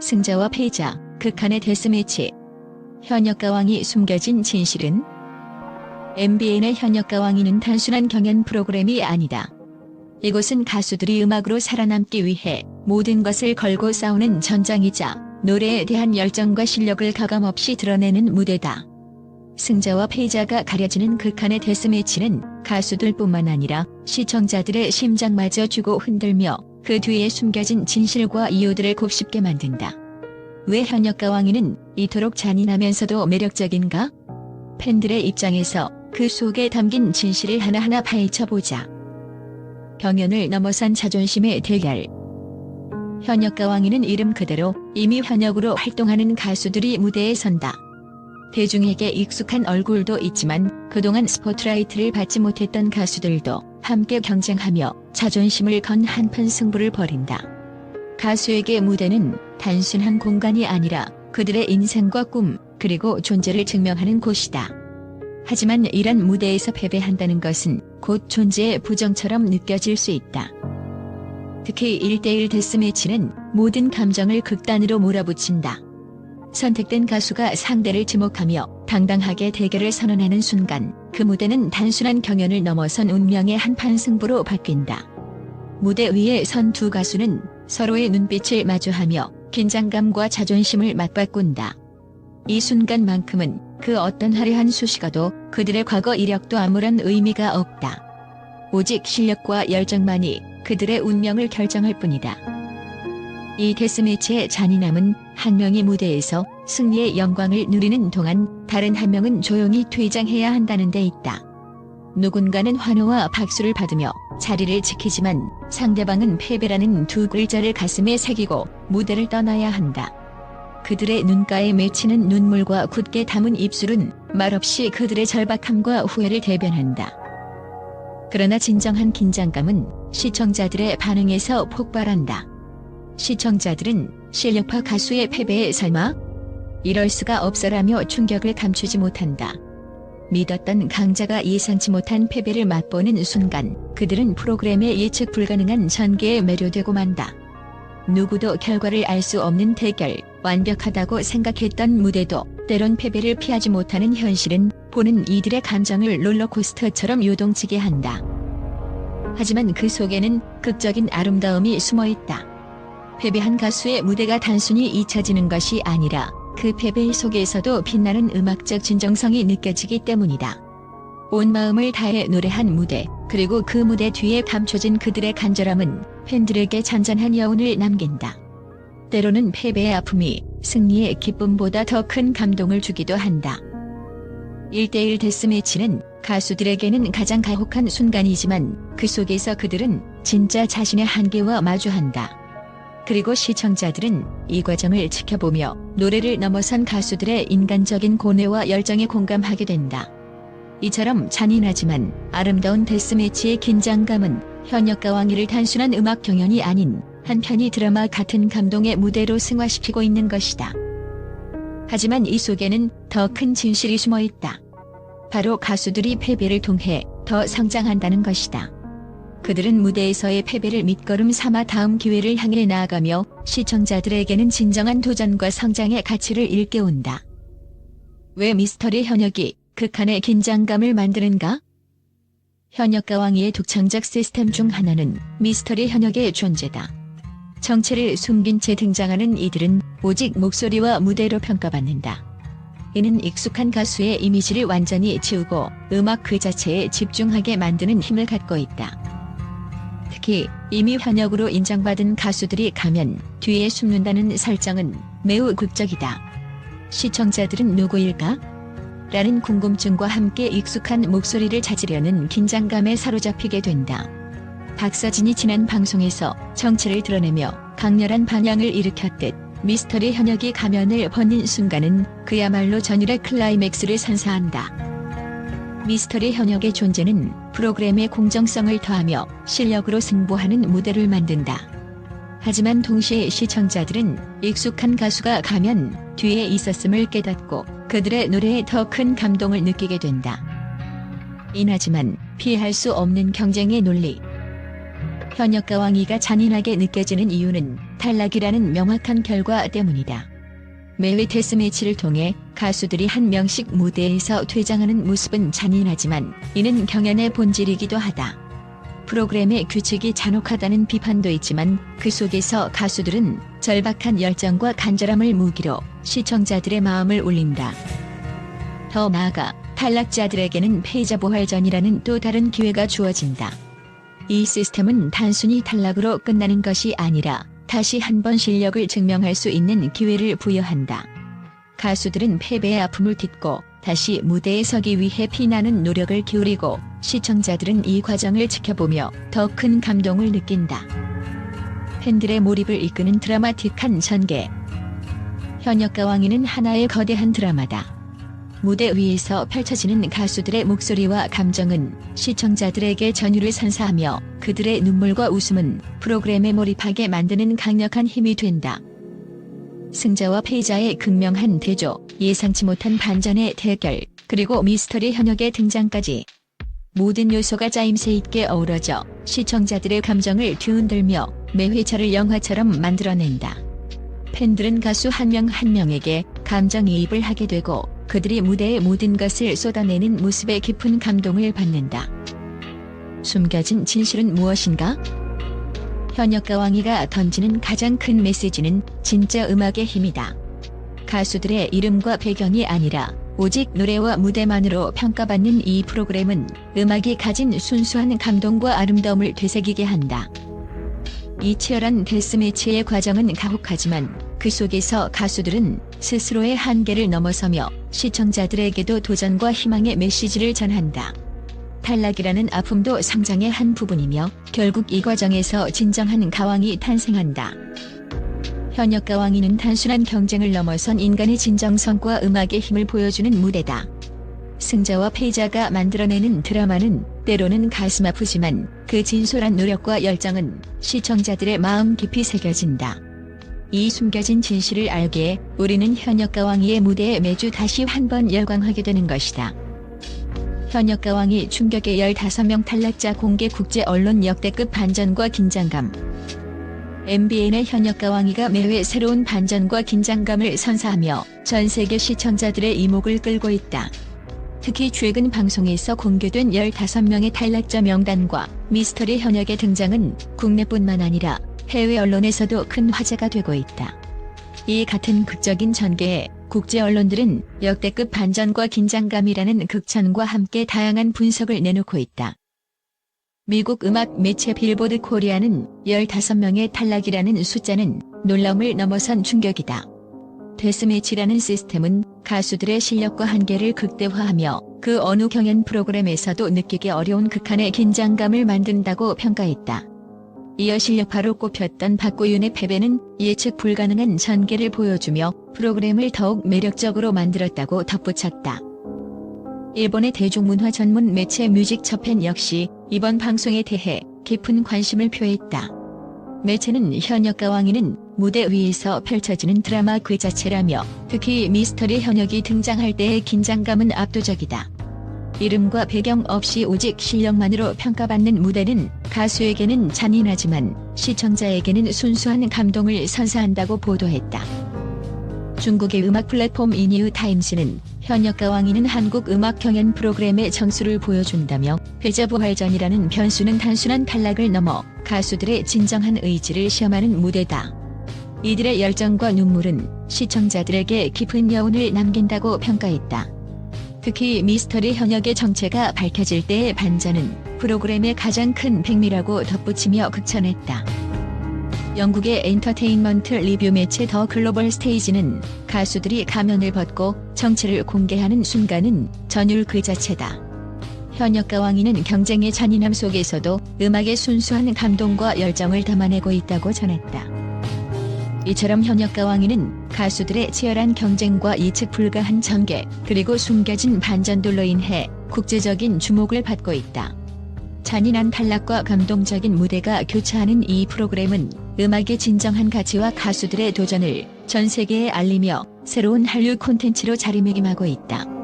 승자와 패자, 극한의 데스매치. 현역가왕이 숨겨진 진실은? MBN의 현역가왕이는 단순한 경연 프로그램이 아니다. 이곳은 가수들이 음악으로 살아남기 위해 모든 것을 걸고 싸우는 전장이자 노래에 대한 열정과 실력을 가감없이 드러내는 무대다. 승자와 패자가 가려지는 극한의 데스매치는 가수들뿐만 아니라 시청자들의 심장마저 주고 흔들며 그 뒤에 숨겨진 진실과 이유들을 곱씹게 만든다. 왜 현역가왕이는 이토록 잔인하면서도 매력적인가? 팬들의 입장에서 그 속에 담긴 진실을 하나하나 파헤쳐보자. 경연을 넘어선 자존심의 대결. 현역가왕이는 이름 그대로 이미 현역으로 활동하는 가수들이 무대에 선다. 대중에게 익숙한 얼굴도 있지만 그동안 스포트라이트를 받지 못했던 가수들도 함께 경쟁하며 자존심을 건 한판 승부를 벌인다. 가수에게 무대는 단순한 공간이 아니라 그들의 인생과 꿈, 그리고 존재를 증명하는 곳이다. 하지만 이런 무대에서 패배한다는 것은 곧 존재의 부정처럼 느껴질 수 있다. 특히 1대1 데스매치는 모든 감정을 극단으로 몰아붙인다. 선택된 가수가 상대를 지목하며 당당하게 대결을 선언하는 순간 그 무대는 단순한 경연을 넘어선 운명의 한판 승부로 바뀐다. 무대 위에 선 두 가수는 서로의 눈빛을 마주하며 긴장감과 자존심을 맞바꾼다. 이 순간만큼은 그 어떤 화려한 수식어도 그들의 과거 이력도 아무런 의미가 없다. 오직 실력과 열정만이 그들의 운명을 결정할 뿐이다. 이 데스매치의 잔인함은 한 명이 무대에서 승리의 영광을 누리는 동안 다른 한 명은 조용히 퇴장해야 한다는 데 있다. 누군가는 환호와 박수를 받으며 자리를 지키지만 상대방은 패배라는 두 글자를 가슴에 새기고 무대를 떠나야 한다. 그들의 눈가에 맺히는 눈물과 굳게 담은 입술은 말없이 그들의 절박함과 후회를 대변한다. 그러나 진정한 긴장감은 시청자들의 반응에서 폭발한다. 시청자들은 실력파 가수의 패배에 설마? 이럴 수가 없어라며 충격을 감추지 못한다. 믿었던 강자가 예상치 못한 패배를 맛보는 순간 그들은 프로그램의 예측 불가능한 전개에 매료되고 만다. 누구도 결과를 알 수 없는 대결, 완벽하다고 생각했던 무대도 때론 패배를 피하지 못하는 현실은 보는 이들의 감정을 롤러코스터처럼 요동치게 한다. 하지만 그 속에는 극적인 아름다움이 숨어있다. 패배한 가수의 무대가 단순히 잊혀지는 것이 아니라 그 패배 속에서도 빛나는 음악적 진정성이 느껴지기 때문이다. 온 마음을 다해 노래한 무대, 그리고 그 무대 뒤에 감춰진 그들의 간절함은 팬들에게 잔잔한 여운을 남긴다. 때로는 패배의 아픔이 승리의 기쁨보다 더 큰 감동을 주기도 한다. 1대1 데스매치는 가수들에게는 가장 가혹한 순간이지만 그 속에서 그들은 진짜 자신의 한계와 마주한다. 그리고 시청자들은 이 과정을 지켜보며 노래를 넘어선 가수들의 인간적인 고뇌와 열정에 공감하게 된다. 이처럼 잔인하지만 아름다운 데스매치의 긴장감은 현역가왕이를 단순한 음악 경연이 아닌 한편의 드라마 같은 감동의 무대로 승화시키고 있는 것이다. 하지만 이 속에는 더 큰 진실이 숨어 있다. 바로 가수들이 패배를 통해 더 성장한다는 것이다. 그들은 무대에서의 패배를 밑거름 삼아 다음 기회를 향해 나아가며 시청자들에게는 진정한 도전과 성장의 가치를 일깨운다. 왜 미스터리 현역이 극한의 긴장감을 만드는가? 현역가왕이의 독창적 시스템 중 하나는 미스터리 현역의 존재다. 정체를 숨긴 채 등장하는 이들은 오직 목소리와 무대로 평가받는다. 이는 익숙한 가수의 이미지를 완전히 지우고 음악 그 자체에 집중하게 만드는 힘을 갖고 있다. 특히 이미 현역으로 인정받은 가수들이 가면 뒤에 숨는다는 설정은 매우 극적이다. 시청자들은 누구일까? 라는 궁금증과 함께 익숙한 목소리를 찾으려는 긴장감에 사로잡히게 된다. 박서진이 지난 방송에서 정체를 드러내며 강렬한 반향을 일으켰듯 미스터리 현역이 가면을 벗는 순간은 그야말로 전율의 클라이맥스를 선사한다. 미스터리 현역의 존재는 프로그램의 공정성을 더하며 실력으로 승부하는 무대를 만든다. 하지만 동시에 시청자들은 익숙한 가수가 가면 뒤에 있었음을 깨닫고 그들의 노래에 더 큰 감동을 느끼게 된다. 이나지만 피할 수 없는 경쟁의 논리. 현역가왕이가 잔인하게 느껴지는 이유는 탈락이라는 명확한 결과 때문이다. 매회 데스매치를 통해 가수들이 한 명씩 무대에서 퇴장하는 모습은 잔인하지만 이는 경연의 본질이기도 하다. 프로그램의 규칙이 잔혹하다는 비판도 있지만 그 속에서 가수들은 절박한 열정과 간절함을 무기로 시청자들의 마음을 울린다. 더 나아가 탈락자들에게는 패자부활전이라는 또 다른 기회가 주어진다. 이 시스템은 단순히 탈락으로 끝나는 것이 아니라 다시 한번 실력을 증명할 수 있는 기회를 부여한다. 가수들은 패배의 아픔을 딛고 다시 무대에 서기 위해 피나는 노력을 기울이고 시청자들은 이 과정을 지켜보며 더 큰 감동을 느낀다. 팬들의 몰입을 이끄는 드라마틱한 전개. 현역가왕이는 하나의 거대한 드라마다. 무대 위에서 펼쳐지는 가수들의 목소리와 감정은 시청자들에게 전율을 선사하며 그들의 눈물과 웃음은 프로그램에 몰입하게 만드는 강력한 힘이 된다. 승자와 패자의 극명한 대조, 예상치 못한 반전의 대결, 그리고 미스터리 현역의 등장까지 모든 요소가 짜임새 있게 어우러져 시청자들의 감정을 뒤흔들며 매 회차를 영화처럼 만들어낸다. 팬들은 가수 한 명 한 명에게 감정이입을 하게 되고 그들이 무대에 모든 것을 쏟아내는 모습에 깊은 감동을 받는다. 숨겨진 진실은 무엇인가? 현역가왕이가 던지는 가장 큰 메시지는 진짜 음악의 힘이다. 가수들의 이름과 배경이 아니라 오직 노래와 무대만으로 평가받는 이 프로그램은 음악이 가진 순수한 감동과 아름다움을 되새기게 한다. 이 치열한 데스매치의 과정은 가혹하지만 그 속에서 가수들은 스스로의 한계를 넘어서며 시청자들에게도 도전과 희망의 메시지를 전한다. 탈락이라는 아픔도 성장의 한 부분이며 결국 이 과정에서 진정한 가왕이 탄생한다. 현역가왕이는 단순한 경쟁을 넘어선 인간의 진정성과 음악의 힘을 보여주는 무대다. 승자와 패자가 만들어내는 드라마는 때로는 가슴 아프지만 그 진솔한 노력과 열정은 시청자들의 마음 깊이 새겨진다. 이 숨겨진 진실을 알기에 우리는 현역가왕이의 무대에 매주 다시 한 번 열광하게 되는 것이다. 현역가왕이 충격의 15명 탈락자 공개 국제 언론 역대급 반전과 긴장감. MBN의 현역가왕이가 매회 새로운 반전과 긴장감을 선사하며 전 세계 시청자들의 이목을 끌고 있다. 특히 최근 방송에서 공개된 15명의 탈락자 명단과 미스터리 현역의 등장은 국내뿐만 아니라 해외 언론에서도 큰 화제가 되고 있다. 이 같은 극적인 전개에 국제 언론들은 역대급 반전과 긴장감이라는 극찬과 함께 다양한 분석을 내놓고 있다. 미국 음악 매체 빌보드 코리아는 15명의 탈락이라는 숫자는 놀라움을 넘어선 충격이다. 데스매치라는 시스템은 가수들의 실력과 한계를 극대화하며 그 어느 경연 프로그램에서도 느끼기 어려운 극한의 긴장감을 만든다고 평가했다. 이어 실력파로 꼽혔던 박고윤의 패배는 예측 불가능한 전개를 보여주며 프로그램을 더욱 매력적으로 만들었다고 덧붙였다. 일본의 대중문화 전문 매체 뮤직 저팬 역시 이번 방송에 대해 깊은 관심을 표했다. 매체는 현역가왕이는 무대 위에서 펼쳐지는 드라마 그 자체라며 특히 미스터리 현역이 등장할 때의 긴장감은 압도적이다. 이름과 배경 없이 오직 실력만으로 평가받는 무대는 가수에게는 잔인하지만 시청자에게는 순수한 감동을 선사한다고 보도했다. 중국의 음악 플랫폼 이니우 타임스는 현역가왕이는 한국 음악 경연 프로그램의 정수를 보여준다며 패자부활전이라는 변수는 단순한 탈락을 넘어 가수들의 진정한 의지를 시험하는 무대다. 이들의 열정과 눈물은 시청자들에게 깊은 여운을 남긴다고 평가했다. 특히 미스터리 현역의 정체가 밝혀질 때의 반전은 프로그램의 가장 큰 백미라고 덧붙이며 극찬했다. 영국의 엔터테인먼트 리뷰 매체 더 글로벌 스테이지는 가수들이 가면을 벗고 정체를 공개하는 순간은 전율 그 자체다. 현역가왕이는 경쟁의 잔인함 속에서도 음악의 순수한 감동과 열정을 담아내고 있다고 전했다. 이처럼 현역가왕이는 가수들의 치열한 경쟁과 예측 불가한 전개, 그리고 숨겨진 반전들로 인해 국제적인 주목을 받고 있다. 잔인한 탈락과 감동적인 무대가 교차하는 이 프로그램은 음악의 진정한 가치와 가수들의 도전을 전 세계에 알리며 새로운 한류 콘텐츠로 자리매김하고 있다.